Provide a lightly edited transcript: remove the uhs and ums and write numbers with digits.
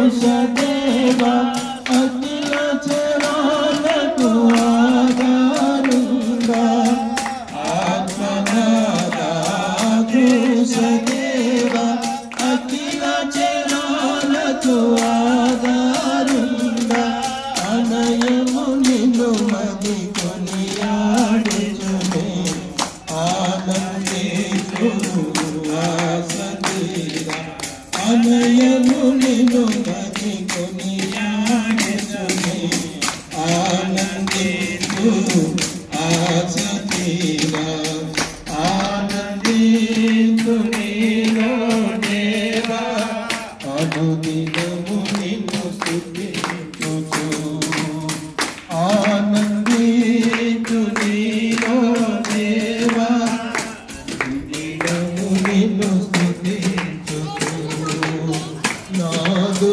అదృశదేవా అఖిల చరాలకు ఆధారంగా ఆత్మనాథ అదృశదేవా అఖిల చరాలకు ఆధారంగా అనయము నిన్ను మది కొనియాడుచునే ఆనందించును ఆసతీరా అనయము నిన్ను మది కొనియాడుచునే ఆనందించును ఆసతీరా ఆనందించు నీలో దేవా అనుదినము నిన్ను స్తుతించుచు ఆనందించు నీలో దేవా అనుదినము నిన్ను స్తుతించుచు నాదు